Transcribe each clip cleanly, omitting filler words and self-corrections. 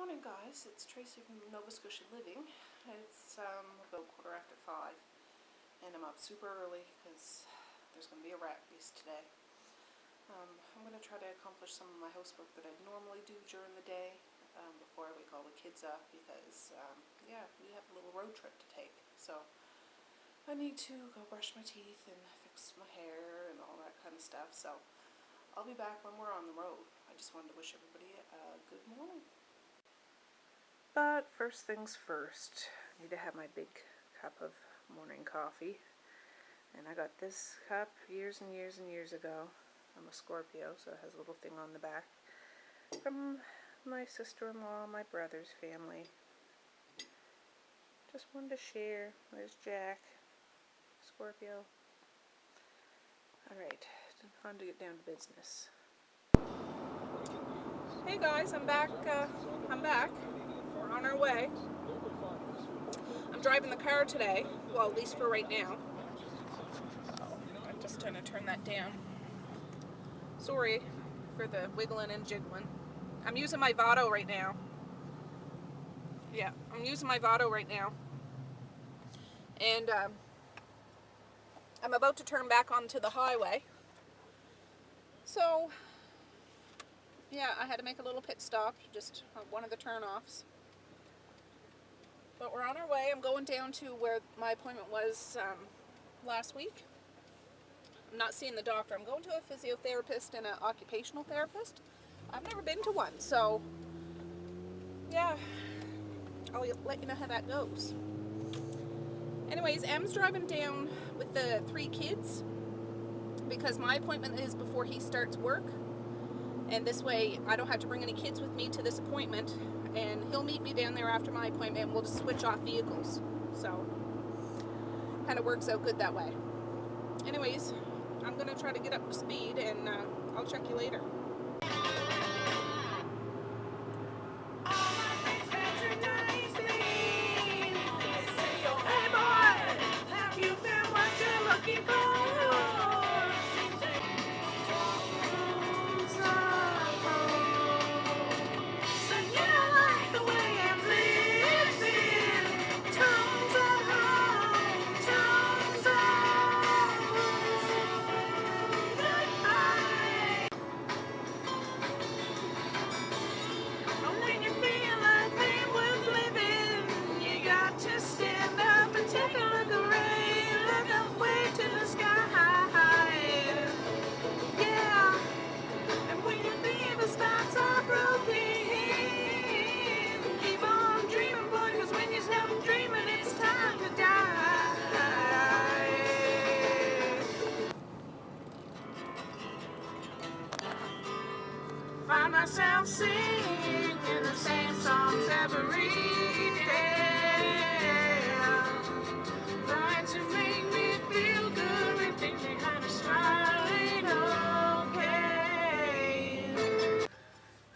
morning, guys. It's Tracy from Nova Scotia Living. It's about 5:15, and I'm up super early because there's going to be a rat race today. I'm going to try to accomplish some of my housework that I normally do during the day before I wake all the kids up because, yeah, we have a little road trip to take. So I need to go brush my teeth and fix my hair and all that kind of stuff. So I'll be back when we're on the road. I just wanted to wish everybody a good morning. But first things first, I need to have my big cup of morning coffee. And I got this cup years and years and years ago. I'm a Scorpio, so it has a little thing on the back from my sister-in-law, my brother's family. Just wanted to share. There's Jack, Scorpio. Alright, time to get down to business. Hey guys, I'm back. We're on our way. I'm driving the car today, well, at least for right now. I'm just trying to turn that down. Sorry for the wiggling and jiggling. I'm using my Votto right now. Yeah, I'm using my Votto right now. And I'm about to turn back onto the highway. So, yeah, I had to make a little pit stop, just one of the turn-offs. But we're on our way. I'm going down to where my appointment was last week. I'm not seeing the doctor. I'm going to a physiotherapist and an occupational therapist. I've never been to one, so yeah, I'll let you know how that goes. Anyways, Em's driving down with the 3 kids because my appointment is before he starts work. And this way I don't have to bring any kids with me to this appointment, and he'll meet me down there after my appointment and we'll just switch off vehicles. So kind of works out good that way. Anyways, I'm going to try to get up to speed and I'll check you later. Find myself singing the same songs every day, trying to make me feel good and think me kind of smiling okay.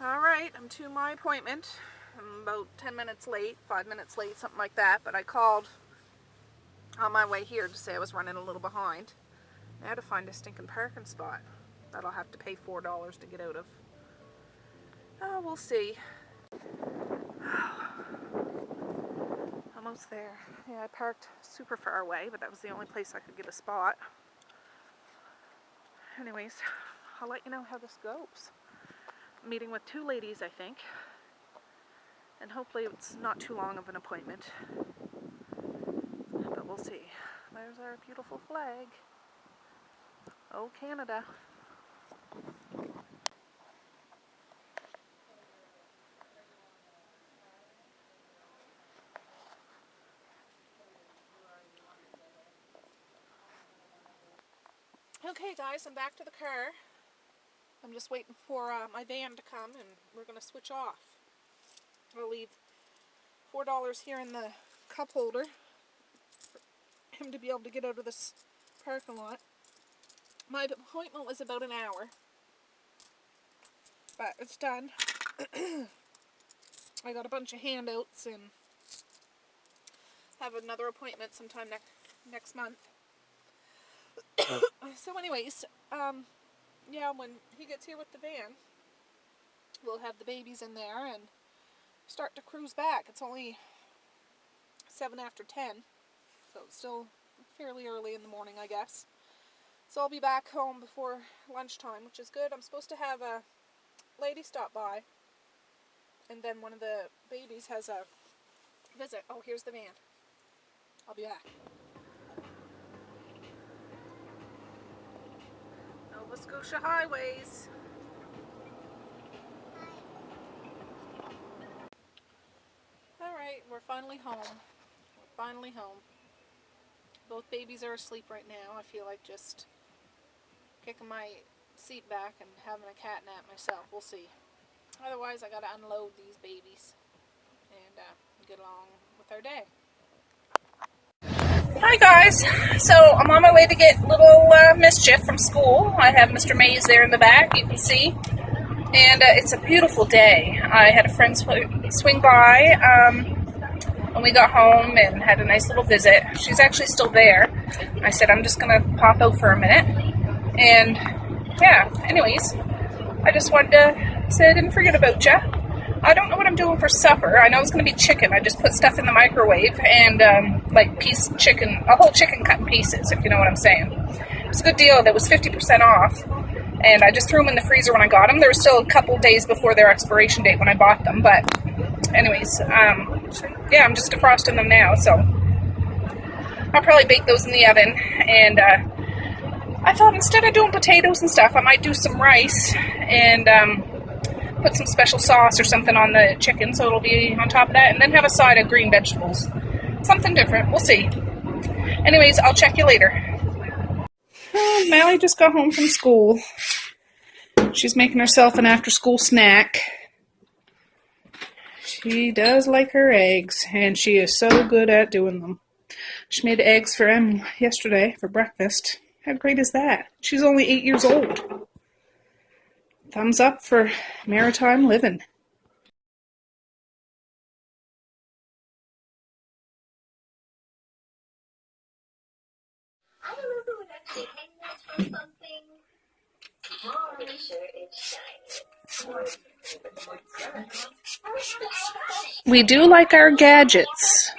Alright, I'm to my appointment. I'm about 10 minutes late, 5 minutes late, something like that, but I called on my way here to say I was running a little behind. I had to find a stinking parking spot that I'll have to pay $4 to get out of. Oh, we'll see. Almost there. Yeah, I parked super far away, but that was the only place I could get a spot. Anyways, I'll let you know how this goes. I'm meeting with 2 ladies, I think. And hopefully it's not too long of an appointment. But we'll see. There's our beautiful flag. Oh, Canada. Okay guys, I'm back to the car. I'm just waiting for my van to come and we're going to switch off. I'll leave $4 here in the cup holder for him to be able to get out of this parking lot. My appointment was about an hour, but it's done. I got a bunch of handouts and have another appointment sometime next month. So anyways, yeah, when he gets here with the van, we'll have the babies in there and start to cruise back. It's only 7 after 10, so it's still fairly early in the morning, I guess. So I'll be back home before lunchtime, which is good. I'm supposed to have a lady stop by, and then one of the babies has a visit. Oh, here's the van. I'll be back. Nova Scotia highways. Alright, we're finally home. We're finally home. Both babies are asleep right now. I feel like just kicking my seat back and having a cat nap myself. We'll see. Otherwise, I gotta unload these babies and get along with our day. Hi guys, so I'm on my way to get little Mischief from school. I have Mr. Mays there in the back, you can see, and it's a beautiful day. I had a friend swing by when we got home and had a nice little visit. She's actually still there. I said I'm just gonna pop out for a minute, and yeah, anyways, I just wanted to say I didn't forget about ya. I don't know what I'm doing for supper. I know it's going to be chicken. I just put stuff in the microwave and like chicken, a whole chicken cut in pieces, if you know what I'm saying. It was a good deal. That was 50% off, and I just threw them in the freezer when I got them. There were still a couple days before their expiration date when I bought them, but anyways, yeah, I'm just defrosting them now, so I'll probably bake those in the oven. And I thought instead of doing potatoes and stuff, I might do some rice and put some special sauce or something on the chicken so it'll be on top of that, and then have a side of green vegetables. Something different. We'll see. Anyways, I'll check you later. Oh, Mally just got home from school. She's making herself an after-school snack. She does like her eggs, and she is so good at doing them. She made eggs for Em yesterday for breakfast. How great is that? She's only 8 years old. Thumbs up for maritime living. I remember when I actually hang this from something. Make sure it's shiny. We do like our gadgets.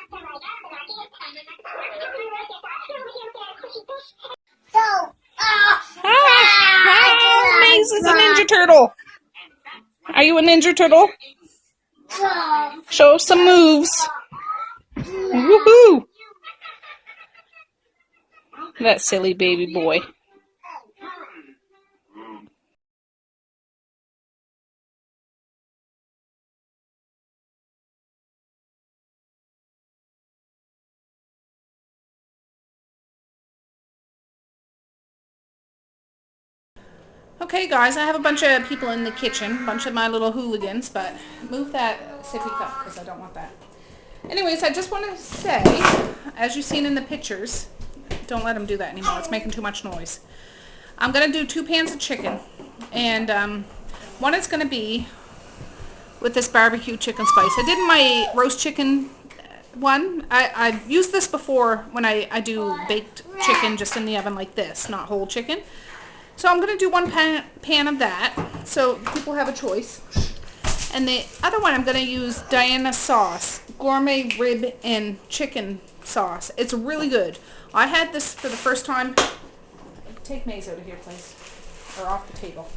Hi, Maze is a Ninja Turtle. Are you a Ninja Turtle? Show some moves. Woohoo! That silly baby boy. Okay guys, I have a bunch of people in the kitchen, a bunch of my little hooligans, but move that sippy cup because I don't want that. Anyways, I just want to say, as you've seen in the pictures, don't let them do that anymore, it's making too much noise. I'm going to do 2 pans of chicken, and one is going to be with this barbecue chicken spice. I did my roast chicken one. I've used this before when I do baked chicken just in the oven like this, not whole chicken. So I'm going to do 1 pan of that, so people have a choice. And the other one I'm going to use Diana sauce, gourmet rib and chicken sauce. It's really good. I had this for the first time. Take Maze out of here, please, or off the table.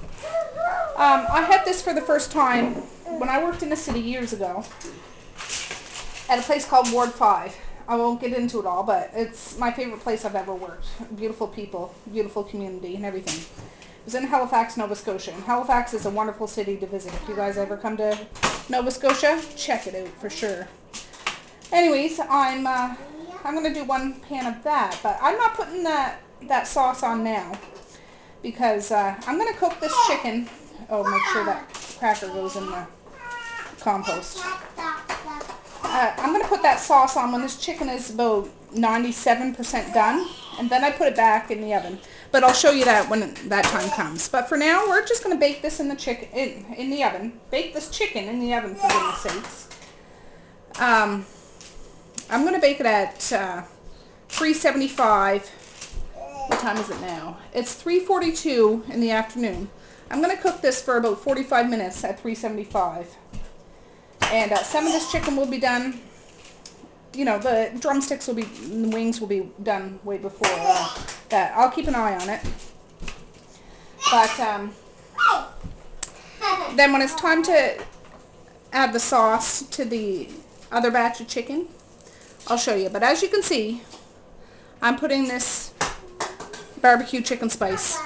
I had this for the first time when I worked in the city years ago at a place called Ward 5. I won't get into it all, but it's my favorite place I've ever worked. Beautiful people, beautiful community, and everything. It was in Halifax, Nova Scotia. And Halifax is a wonderful city to visit. If you guys ever come to Nova Scotia, check it out for sure. Anyways, I'm going to do 1 pan of that, but I'm not putting that sauce on now because I'm going to cook this chicken. Oh, make sure that cracker goes in the compost. I'm going to put that sauce on when this chicken is about 97% done, and then I put it back in the oven. But I'll show you that when that time comes. But for now, we're just going to bake this in the in the oven. Bake this chicken in the oven, for goodness sakes. I'm going to bake it at 375. What time is it now? It's 3:42 in the afternoon. I'm going to cook this for about 45 minutes at 375. And some of this chicken will be done, you know, the drumsticks will be, the wings will be done way before that. I'll keep an eye on it. But then when it's time to add the sauce to the other batch of chicken, I'll show you. But as you can see, I'm putting this barbecue chicken spice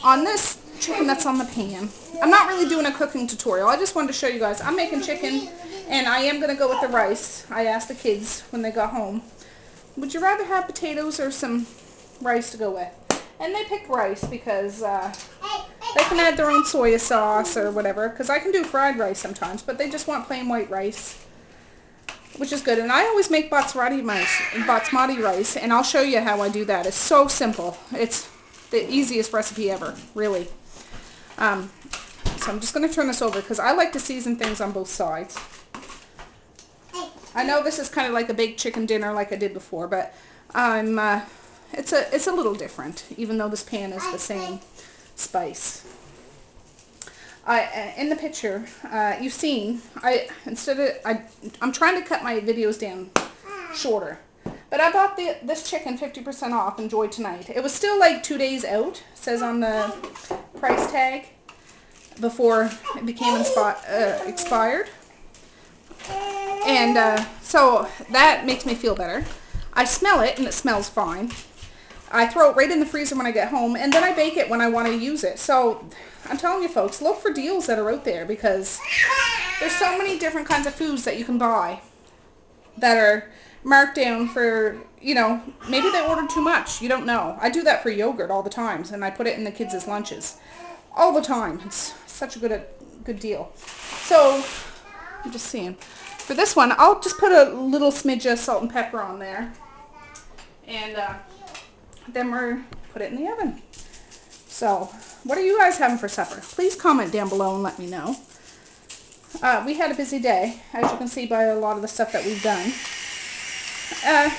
on this chicken that's on the pan. I'm not really doing a cooking tutorial. I just wanted to show you guys. I'm making chicken, and I am going to go with the rice. I asked the kids when they got home, would you rather have potatoes or some rice to go with? And they picked rice because they can add their own soy sauce or whatever, because I can do fried rice sometimes, but they just want plain white rice, which is good. And I always make basmati rice, and I'll show you how I do that. It's so simple. It's the easiest recipe ever, really. So I'm just going to turn this over because I like to season things on both sides. I know this is kind of like a baked chicken dinner like I did before, but it's a little different, even though this pan is the same spice. In the picture, you've seen, I'm trying to cut my videos down shorter. But I bought this chicken 50% off, enjoy tonight. It was still like 2 days out, says on the price tag, before it became expired. And so that makes me feel better. I smell it, and it smells fine. I throw it right in the freezer when I get home, and then I bake it when I want to use it. So I'm telling you folks, look for deals that are out there, because there's so many different kinds of foods that you can buy that are marked down for, you know, maybe they ordered too much. You don't know. I do that for yogurt all the time, and I put it in the kids' lunches all the time. It's such a good deal. So I'm just seeing. For this one, I'll just put a little smidge of salt and pepper on there, and then we're put it in the oven. So what are you guys having for supper? Please comment down below and let me know. We had a busy day, as you can see by a lot of the stuff that we've done.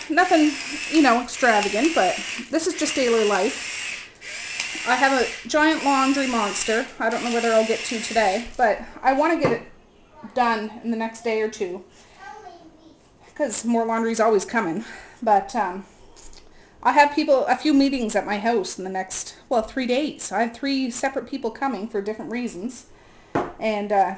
Nothing, you know, extravagant, but this is just daily life. I have a giant laundry monster. I don't know whether I'll get to today, but I want to get it done in the next day or two, because more laundry is always coming. But I have a few meetings at my house in the next, 3 days. I have 3 separate people coming for different reasons, and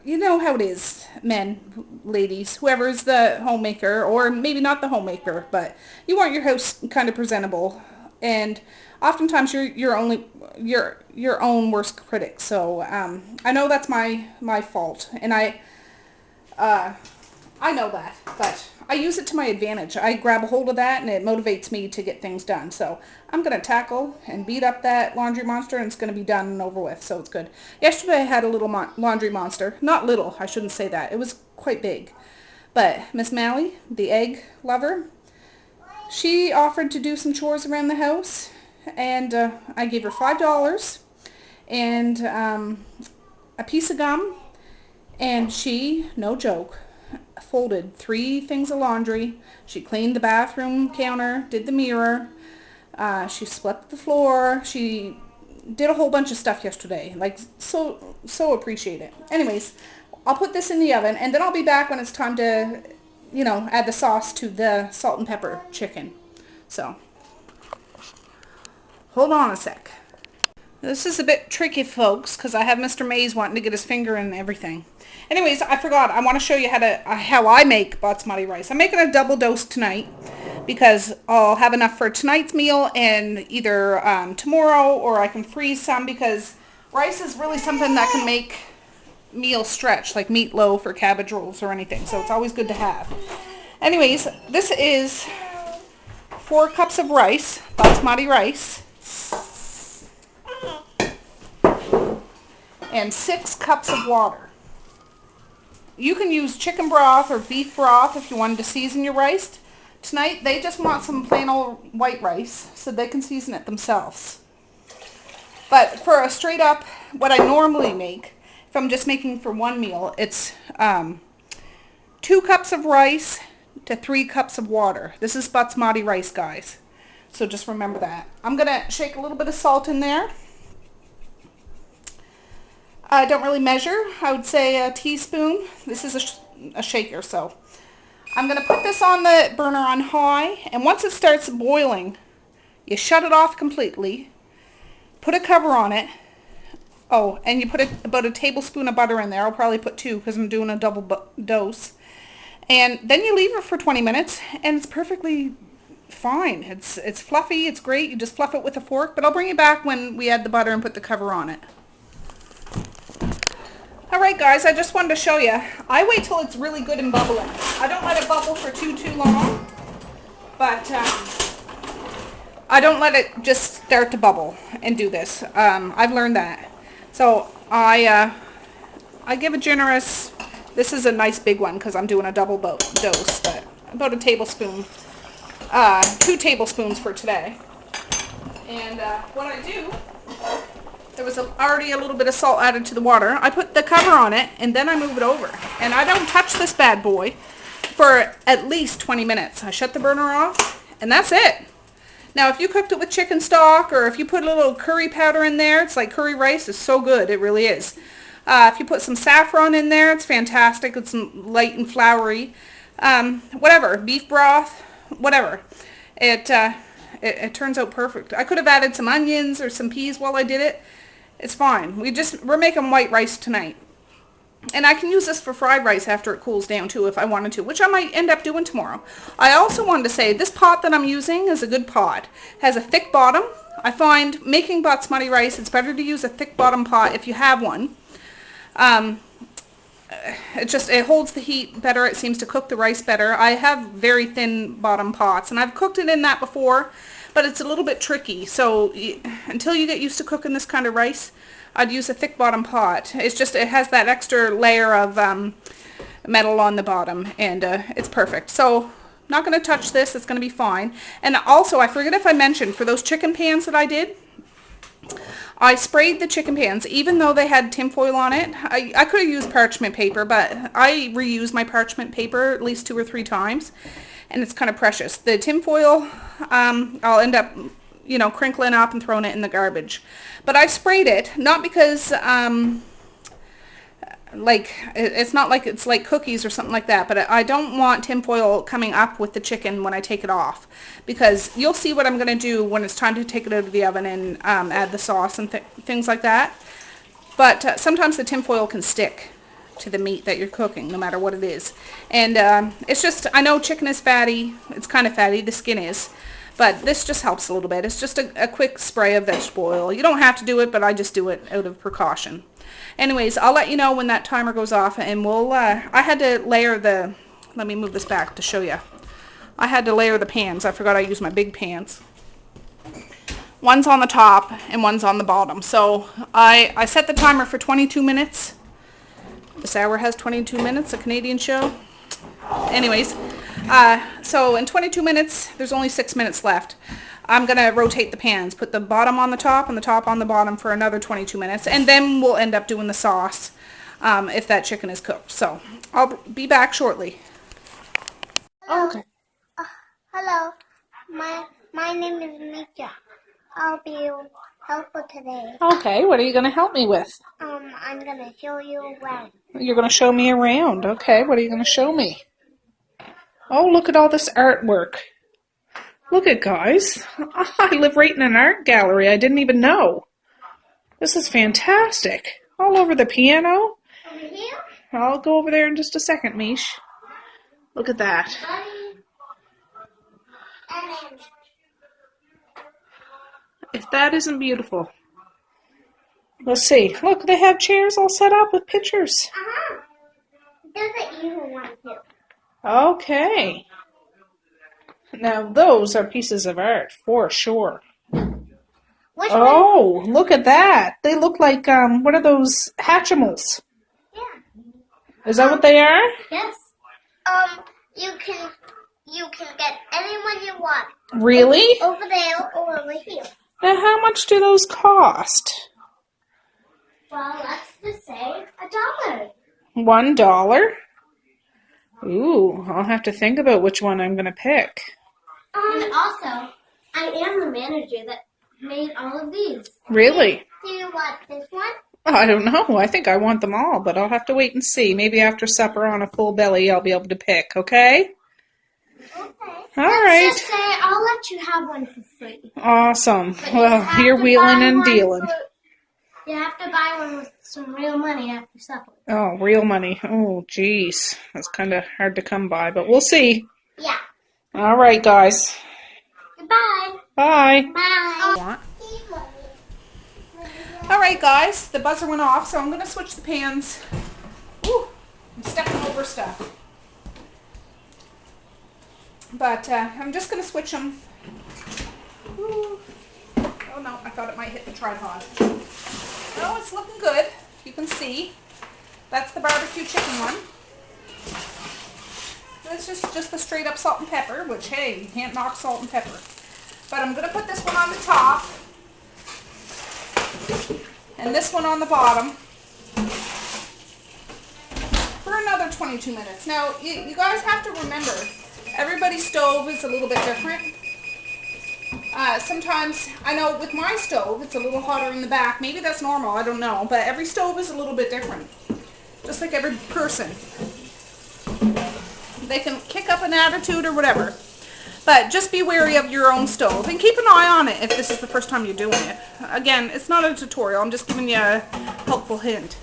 you know how it is, men, ladies, whoever's the homemaker, or maybe not the homemaker, but you want your house kind of presentable, and oftentimes you're your own worst critic. So I know that's my fault, and I know that, but I use it to my advantage. I grab a hold of that, and it motivates me to get things done. So I'm going to tackle and beat up that laundry monster, and it's going to be done and over with, so it's good. Yesterday I had a little laundry monster. Not little, I shouldn't say that. It was quite big. But Miss Mally, the egg lover, she offered to do some chores around the house, and I gave her $5 and a piece of gum, and she, no joke, folded 3 things of laundry. She cleaned the bathroom counter, did the mirror, she swept the floor, she did a whole bunch of stuff yesterday. Like, so appreciate it. Anyways, I'll put this in the oven, and then I'll be back when it's time to, you know, add the sauce to the salt and pepper chicken. So hold on a sec. This is a bit tricky, folks, because I have Mr. Mays wanting to get his finger in everything. Anyways, I forgot. I want to show you how I make basmati rice. I'm making a double dose tonight because I'll have enough for tonight's meal and either tomorrow, or I can freeze some, because rice is really something that can make meals stretch, like meatloaf or cabbage rolls or anything. So it's always good to have. Anyways, this is 4 cups of rice, basmati rice, and 6 cups of water. You can use chicken broth or beef broth if you wanted to season your rice. Tonight, they just want some plain old white rice, so they can season it themselves. But for a straight up, what I normally make, if I'm just making for one meal, it's 2 cups of rice to 3 cups of water. This is basmati rice, guys. So just remember that. I'm going to shake a little bit of salt in there. I don't really measure. I would say a teaspoon. This is a shaker, so I'm going to put this on the burner on high, and once it starts boiling, you shut it off completely, put a cover on it. Oh, and you put about a tablespoon of butter in there. I'll probably put 2 because I'm doing a double dose. And then you leave it for 20 minutes, and it's perfectly fine. It's fluffy, it's great. You just fluff it with a fork, but I'll bring you back when we add the butter and put the cover on it. Alright guys, I just wanted to show you. I wait till it's really good and bubbling. I don't let it bubble for too long, but I don't let it just start to bubble and do this. I've learned that. So I give a generous, this is a nice big one because I'm doing a double dose, but about a tablespoon, 2 tablespoons for today. And what I do, there was already a little bit of salt added to the water. I put the cover on it and then I move it over. And I don't touch this bad boy for at least 20 minutes. I shut the burner off and that's it. Now if you cooked it with chicken stock or if you put a little curry powder in there, it's like curry rice, it's so good, it really is. If you put some saffron in there, it's fantastic. It's light and floury. Whatever, beef broth, whatever. It turns out perfect. I could have added some onions or some peas while I did it. It's fine. We're making white rice tonight. And I can use this for fried rice after it cools down too if I wanted to, which I might end up doing tomorrow. I also wanted to say this pot that I'm using is a good pot. It has a thick bottom. I find making basmati rice, it's better to use a thick bottom pot if you have one. It holds the heat better. It seems to cook the rice better. I have very thin bottom pots and I've cooked it in that before, but it's a little bit tricky. So until you get used to cooking this kind of rice, I'd use a thick bottom pot. It's just, it has that extra layer of metal on the bottom and it's perfect. So I'm not going to touch this. It's going to be fine. And also, I forget if I mentioned, for those chicken pans that I did, I sprayed the chicken pans, even though they had tinfoil on it. I could have used parchment paper, but I reuse my parchment paper at least 2 or 3 times, and it's kind of precious. The tinfoil, I'll end up, crinkling up and throwing it in the garbage. But I sprayed it, not because, it's not like it's like cookies or something like that, but I don't want tinfoil coming up with the chicken when I take it off, because you'll see what I'm going to do when it's time to take it out of the oven and add the sauce and things like that. But sometimes the tinfoil can stick to the meat that you're cooking, no matter what it is. And it's just, I know chicken is fatty, it's kind of fatty, the skin is, but this just helps a little bit. It's just a quick spray of vegetable oil. You don't have to do it, but I just do it out of precaution. Anyways, I'll let you know when that timer goes off, and we'll, I had to layer the, let me move this back to show you. I had to layer the pans. I forgot I used my big pans. One's on the top and one's on the bottom. So I set the timer for 22 minutes. This hour has 22 minutes, a Canadian show. Anyways, so in 22 minutes, there's only 6 minutes left. I'm going to rotate the pans, put the bottom on the top and the top on the bottom for another 22 minutes, and then we'll end up doing the sauce if that chicken is cooked. So I'll be back shortly. Hello. Okay. Hello. My name is Mika. I'll be your helper today. Okay, what are you going to help me with? I'm gonna show you around. You're going to show me around. Okay, what are you going to show me? Oh, look at all this artwork. Look at, guys. I live right in an art gallery. I didn't even know. This is fantastic. All over the piano. Over here? I'll go over there in just a second, Mish. Look at that. And If that isn't beautiful. Let's see. Look, they have chairs all set up with pictures. there's an evil one too. Okay. Now, those are pieces of art, for sure. Which Oh, look at that. They look like, what are those? Hatchimals. one? Yeah. Is that what they are? Yes. You can get anyone you want. Really? Over there or over here. Now, how much do those cost? Well, let's just say $1. $1? Ooh, I'll have to think about which one I'm going to pick. And also, I am the manager that made all of these. Really? Do you want this one? I don't know. I think I want them all, but I'll have to wait and see. Maybe after supper on a full belly, I'll be able to pick, okay? Okay. All Let's right. just say I'll let you have one for free. Awesome. But Well, you're wheeling and dealing. You have to buy one with some real money after supper. Oh, real money. Oh, geez. That's kind of hard to come by, but we'll see. Yeah. All right, guys. Goodbye. Bye. Bye. All right, guys. The buzzer went off, so I'm going to switch the pans. Ooh, I'm stepping over stuff. But I'm just going to switch them. Ooh. Oh, no. I thought it might hit the tripod. No, it's looking good. You can see. That's the barbecue chicken one. This is just the straight up salt and pepper, which, hey, you can't knock salt and pepper. But I'm going to put this one on the top. And this one on the bottom. For another 22 minutes. Now, you guys have to remember, everybody's stove is a little bit different. Sometimes, I know with my stove, it's a little hotter in the back. Maybe that's normal, I don't know. But every stove is a little bit different. Just like every person. They can kick up an attitude or whatever. But just be wary of your own stove. And keep an eye on it if this is the first time you're doing it. Again, it's not a tutorial. I'm just giving you a helpful hint.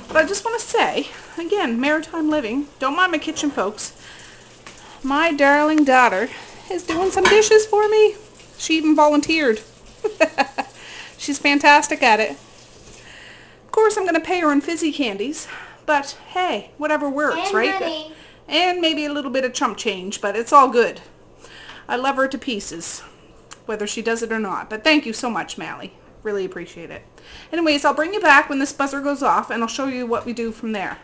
But I just want to say, again, maritime living. Don't mind my kitchen, folks. My darling daughter is doing some dishes for me. She even volunteered. She's fantastic at it. Of course, I'm going to pay her in fizzy candies. But, hey, whatever works, And right? money. And maybe a little bit of chump change, but it's all good. I love her to pieces, whether she does it or not. But thank you so much, Mally. Really appreciate it. Anyways, I'll bring you back when this buzzer goes off, and I'll show you what we do from there.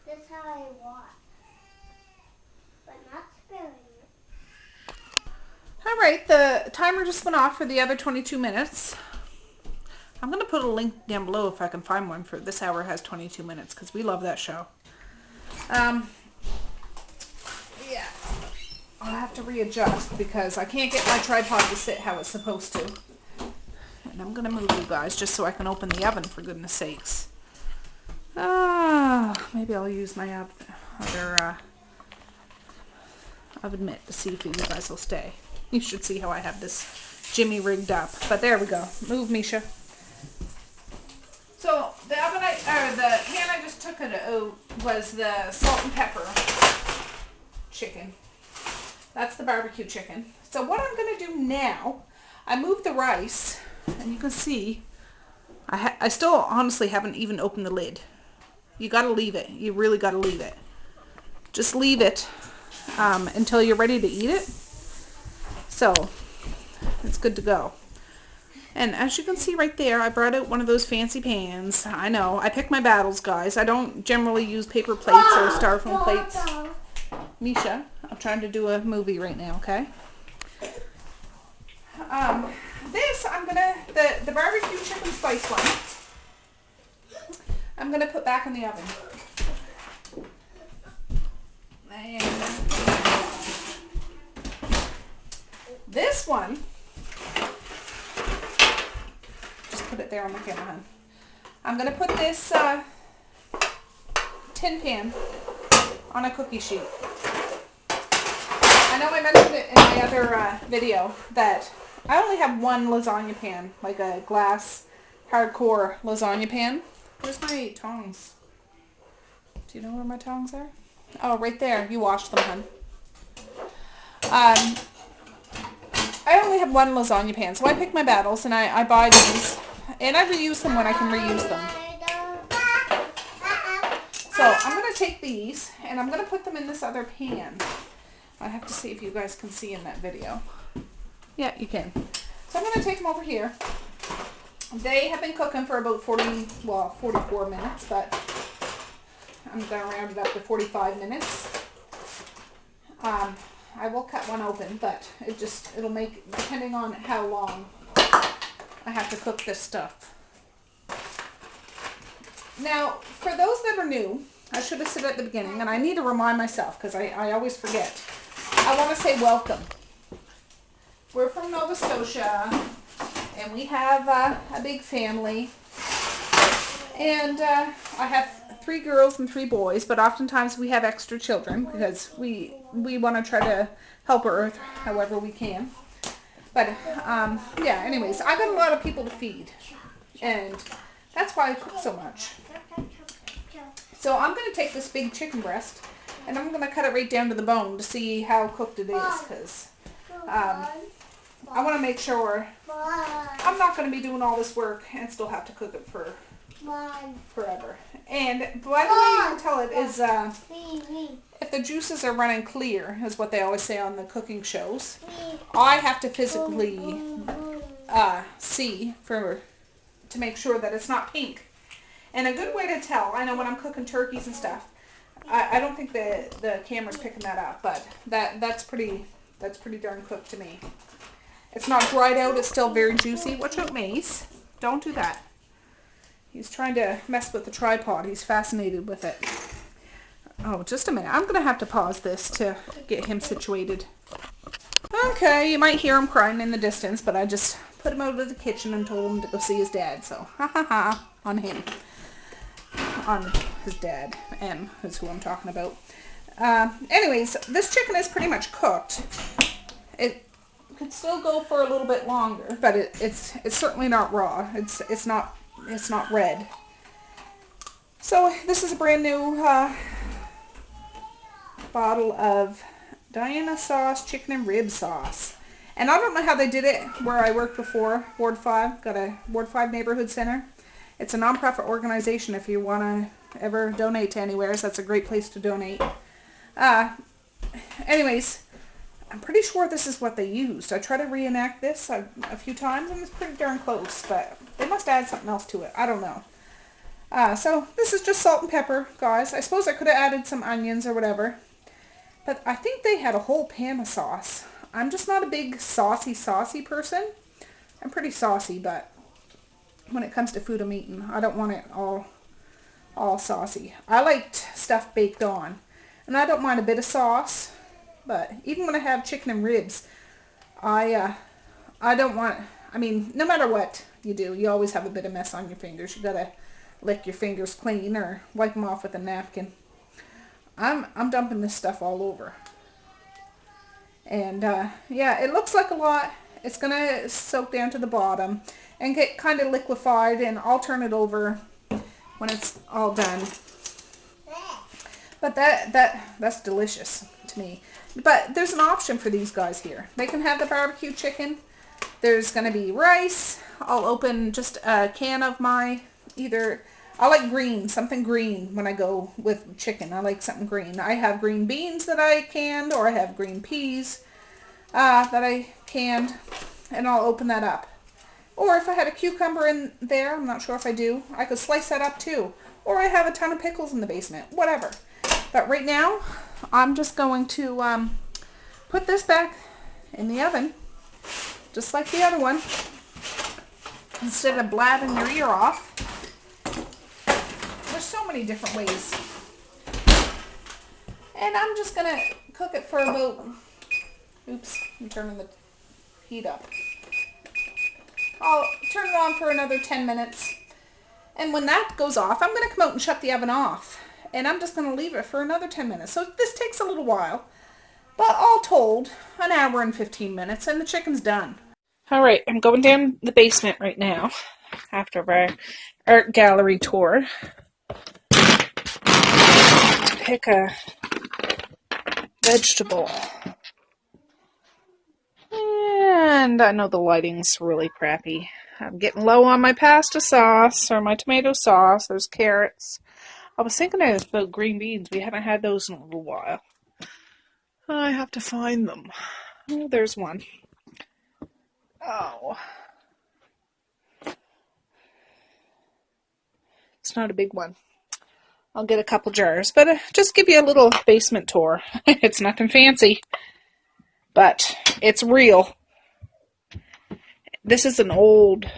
That's how I want. But not sparing it. All right, the timer just went off for the other 22 minutes. I'm going to put a link down below if I can find one for This Hour Has 22 Minutes, because we love that show. Yeah, I'll have to readjust because I can't get my tripod to sit how it's supposed to. And I'm going to move you guys just so I can open the oven, for goodness sakes. Maybe I'll use my other oven mitt to see if you guys will stay. You should see how I have this Jimmy rigged up. But there we go. Move, Misha. So the pan I just took it out was the salt and pepper chicken. That's the barbecue chicken. So what I'm going to do now, I moved the rice, and you can see, I still honestly haven't even opened the lid. You got to leave it. You really got to leave it. Just leave it until you're ready to eat it. So it's good to go. And as you can see right there, I brought out one of those fancy pans. I know, I pick my battles, guys. I don't generally use paper plates or styrofoam plates. Misha, I'm trying to do a movie right now, okay? This, I'm gonna, the barbecue chicken spice one, I'm gonna put back in the oven. And this one, just put it there on the camera, hon. I'm gonna put this tin pan on a cookie sheet. I know I mentioned it in my other video that I only have one lasagna pan, like a glass hardcore lasagna pan. Where's my tongs? Do you know where my tongs are? Oh, right there. You washed them, hun. I only have one lasagna pan, so I pick my battles and I buy these. And I reuse them when I can reuse them. So I'm going to take these and I'm going to put them in this other pan. I have to see if you guys can see in that video. Yeah, you can. So I'm going to take them over here. They have been cooking for about 44 minutes, but I'm going to round it up to 45 minutes. I will cut one open, but it'll make, depending on how long I have to cook this stuff. Now, for those that are new, I should have said at the beginning, and I need to remind myself because I always forget. I want to say welcome. we're from Nova Scotia, and we have a big family. And I have 3 girls and 3 boys, but oftentimes we have extra children because we want to try to help Earth however we can. But yeah, anyways, I got a lot of people to feed, and that's why I cook so much. So I'm going to take this big chicken breast, and I'm going to cut it right down to the bone to see how cooked it is, because I want to make sure I'm not going to be doing all this work and still have to cook it for forever. And by the way you can tell it is if the juices are running clear, is what they always say on the cooking shows. I have to physically see to make sure that it's not pink. And a good way to tell, I know when I'm cooking turkeys and stuff, I don't think the camera's picking that up, but that's pretty darn cooked to me. It's not dried out, it's still very juicy. Watch out, Mace. Don't do that. He's trying to mess with the tripod. He's fascinated with it. Oh, just a minute. I'm going to have to pause this to get him situated. Okay, you might hear him crying in the distance, but I just put him out of the kitchen and told him to go see his dad. So, ha ha ha, on him. On his dad. M is who I'm talking about. Anyways, this chicken is pretty much cooked. It could still go for a little bit longer, but it's certainly not raw. It's not red. So this is a brand new bottle of Diana sauce, chicken and rib sauce. And I don't know how they did it where I worked before, Ward 5, got a Ward 5 neighborhood center. It's a non-profit organization if you want to ever donate to anywhere, so that's a great place to donate. Anyways, I'm pretty sure this is what they used. I tried to reenact this a few times and it's pretty darn close, but they must add something else to it. I don't know. So this is just salt and pepper, guys. I suppose I could have added some onions or whatever, but I think they had a whole pan of sauce. I'm just not a big saucy person. I'm pretty saucy, but when it comes to food I'm eating, I don't want it all saucy. I liked stuff baked on, and I don't mind a bit of sauce, but even when I have chicken and ribs, I don't want, I mean, no matter what you do, you always have a bit of mess on your fingers. You gotta lick your fingers clean or wipe them off with a napkin. I'm dumping this stuff all over. And yeah, it looks like a lot. It's gonna soak down to the bottom and get kind of liquefied, and I'll turn it over when it's all done. But that's delicious to me. But there's an option for these guys here. They can have the barbecue chicken. There's going to be rice. I'll open just a can of my I like green, something green when I go with chicken. I like something green. I have green beans that I canned, or I have green peas that I canned, and I'll open that up. Or if I had a cucumber in there, I'm not sure if I do, I could slice that up too. Or I have a ton of pickles in the basement, whatever. But right now, I'm just going to put this back in the oven, just like the other one, instead of blabbing your ear off. There's so many different ways. And I'm just going to cook it for about, oops, I'm turning the heat up. I'll turn it on for another 10 minutes. And when that goes off, I'm going to come out and shut the oven off. And I'm just going to leave it for another 10 minutes. So this takes a little while. But all told, an hour and 15 minutes and the chicken's done. Alright, I'm going down the basement right now after our art gallery tour to pick a vegetable. And I know the lighting's really crappy. I'm getting low on my pasta sauce or my tomato sauce. There's carrots. I was thinking about green beans. We haven't had those in a little while. I have to find them. Oh, there's one. Oh. It's not a big one. I'll get a couple jars, but just give you a little basement tour. It's nothing fancy, but it's real. This is an old,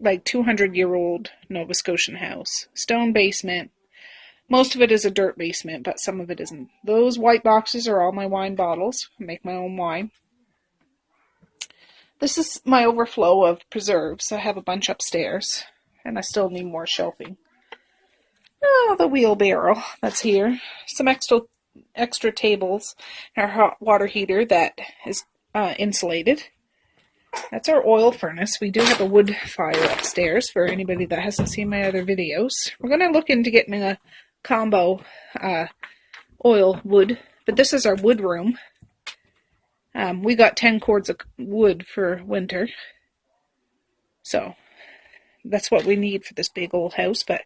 like 200-year-old Nova Scotian house. Stone basement. Most of it is a dirt basement, but some of it isn't. Those white boxes are all my wine bottles. I make my own wine. This is my overflow of preserves. I have a bunch upstairs, and I still need more shelving. Oh, the wheelbarrow that's here. Some extra tables, our hot water heater that is insulated. That's our oil furnace. We do have a wood fire upstairs for anybody that hasn't seen my other videos. We're going to look into getting a combo oil wood, but this is our wood room. We got 10 cords of wood for winter, so that's what we need for this big old house, but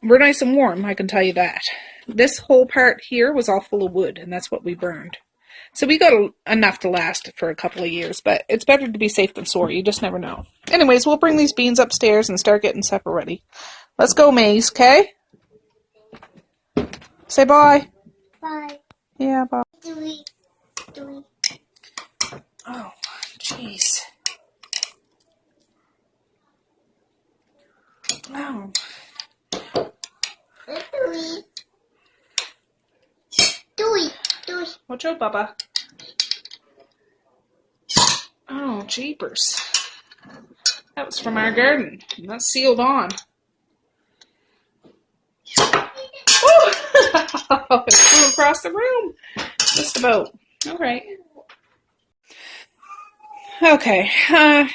we're nice and warm, I can tell you that. This whole part here was all full of wood, and that's what we burned. So we got enough to last for a couple of years, but it's better to be safe than sorry. You just never know. Anyways, we'll bring these beans upstairs and start getting supper ready. Let's go, Maze, okay? Say bye. Bye. Yeah, bye. Three. Oh, jeez. Oh. Three. Watch out, Bubba. Oh, jeepers. That was from our garden. And that's sealed on. Oh! It flew across the room. Just about. All right. Okay.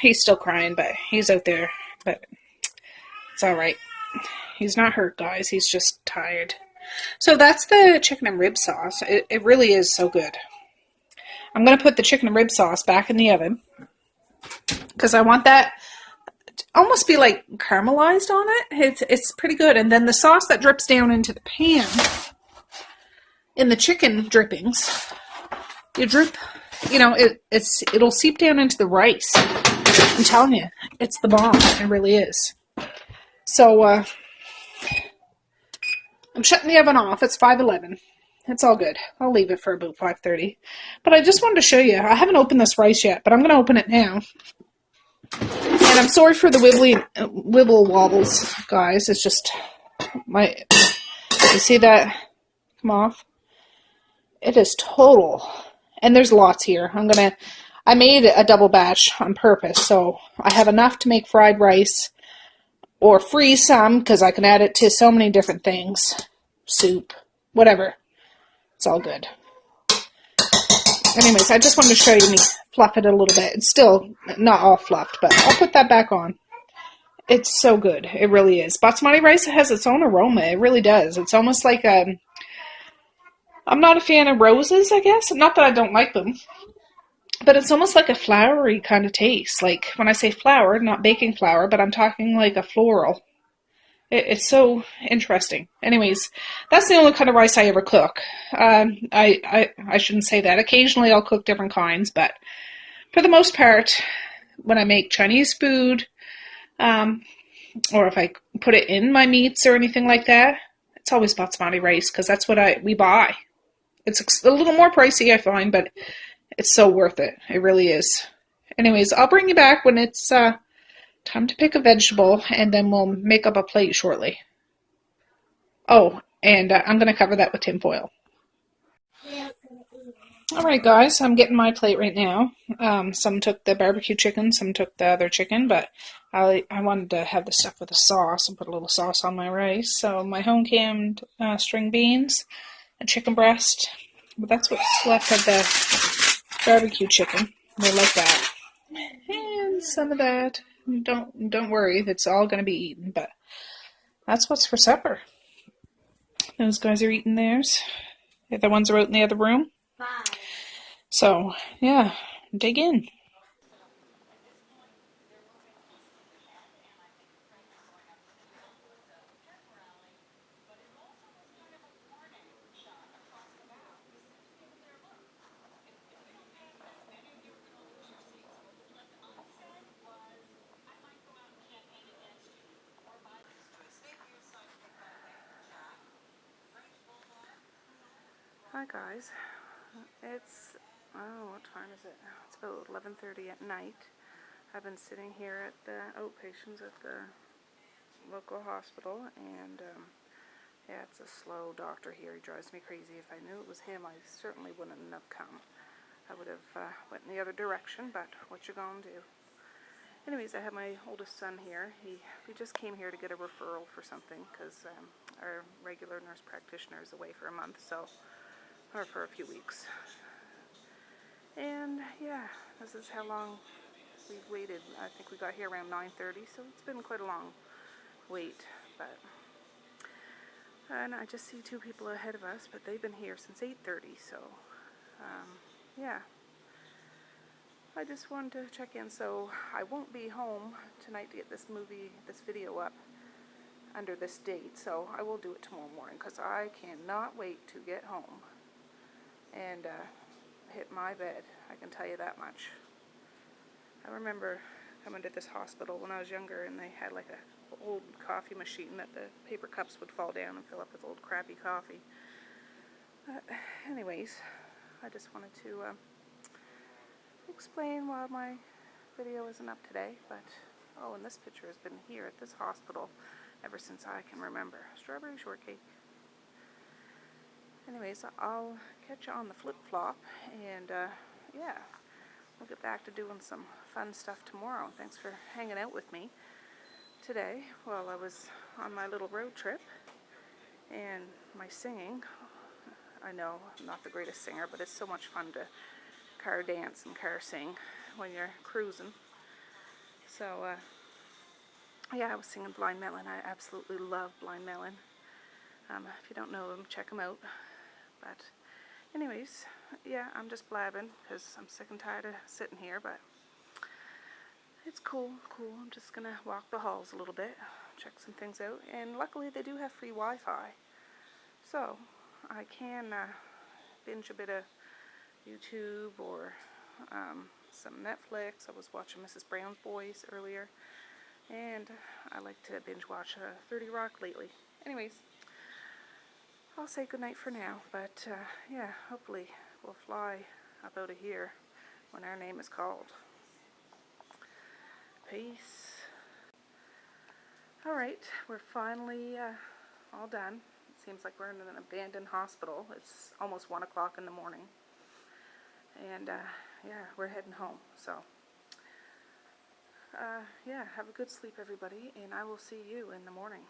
He's still crying, but he's out there. But it's all right. He's not hurt, guys. He's just tired. So that's the chicken and rib sauce. It really is so good. I'm going to put the chicken and rib sauce back in the oven because I want that to almost be like caramelized on it. It's pretty good. And then the sauce that drips down into the pan in the chicken drippings, you drip, you know, it'll seep down into the rice. I'm telling you, it's the bomb. It really is. So I'm shutting the oven off. It's 5:11. It's all good. I'll leave it for about 5:30. But I just wanted to show you. I haven't opened this rice yet, but I'm going to open it now. And I'm sorry for the wibble wobbles, guys. It's just you see that come off? It is total. And there's lots here. I made a double batch on purpose, so I have enough to make fried rice or freeze some because I can add it to so many different things. Soup, whatever. It's all good. Anyways, I just wanted to show you me fluff it a little bit. It's still not all fluffed, but I'll put that back on. It's so good. It really is. Basmati rice has its own aroma. It really does. It's almost like I'm not a fan of roses, I guess. Not that I don't like them. But it's almost like a flowery kind of taste. Like, when I say flour, not baking flour, but I'm talking like a floral. It's so interesting. Anyways, that's the only kind of rice I ever cook. I shouldn't say that. Occasionally I'll cook different kinds, but for the most part, when I make Chinese food, or if I put it in my meats or anything like that, it's always basmati rice because that's what we buy. It's a little more pricey, I find, but it's so worth it. It really is. Anyways, I'll bring you back when it's time to pick a vegetable, and then we'll make up a plate shortly. Oh, and I'm going to cover that with tin foil. Alright guys, I'm getting my plate right now. Some took the barbecue chicken, some took the other chicken, but I wanted to have the stuff with the sauce and put a little sauce on my rice. So my home-canned string beans, a chicken breast, but that's what's left of the barbecue chicken. I like that. And some of that. Don't worry, it's all going to be eaten, but that's what's for supper. Those guys are eating theirs. The other ones are out in the other room. So, yeah, dig in. Hi guys, it's, what time is it? It's about 11:30 at night. I've been sitting here at the outpatients at the local hospital, and yeah, it's a slow doctor here. He drives me crazy. If I knew it was him, I certainly wouldn't have come. I would have went in the other direction, but what you gonna do? Anyways, I have my oldest son here. We just came here to get a referral for something because our regular nurse practitioner is away for a month, or for a few weeks. And yeah, this is how long we've waited. I think we got here around 9:30, so it's been quite a long wait. And I just see two people ahead of us, but they've been here since 8:30, so yeah. I just wanted to check in. So I won't be home tonight to get this video up under this date, so I will do it tomorrow morning because I cannot wait to get home and hit my bed. I can tell you that much. I remember coming to this hospital when I was younger, and they had like a old coffee machine that the paper cups would fall down and fill up with old crappy coffee. Anyways, I just wanted to explain why my video isn't up today, but and this picture has been here at this hospital ever since I can remember. Strawberry shortcake. Anyways, I'll catch you on the flip-flop, and yeah, we'll get back to doing some fun stuff tomorrow. Thanks for hanging out with me today while I was on my little road trip and my singing. I know I'm not the greatest singer, but it's so much fun to car dance and car sing when you're cruising. So yeah, I was singing Blind Melon. I absolutely love Blind Melon. If you don't know them, check them out. But anyways, yeah, I'm just blabbing because I'm sick and tired of sitting here, but it's cool. I'm just gonna walk the halls a little bit, check some things out, and luckily they do have free Wi-Fi, so I can binge a bit of YouTube or some Netflix. I was watching Mrs. Brown's Boys earlier, and I like to binge watch 30 Rock lately. Anyways, I'll say goodnight for now, but yeah, hopefully we'll fly up out of here when our name is called. Peace. Alright, we're finally all done. It seems like we're in an abandoned hospital. It's almost 1 o'clock in the morning. And yeah, we're heading home. So yeah, have a good sleep, everybody, and I will see you in the morning.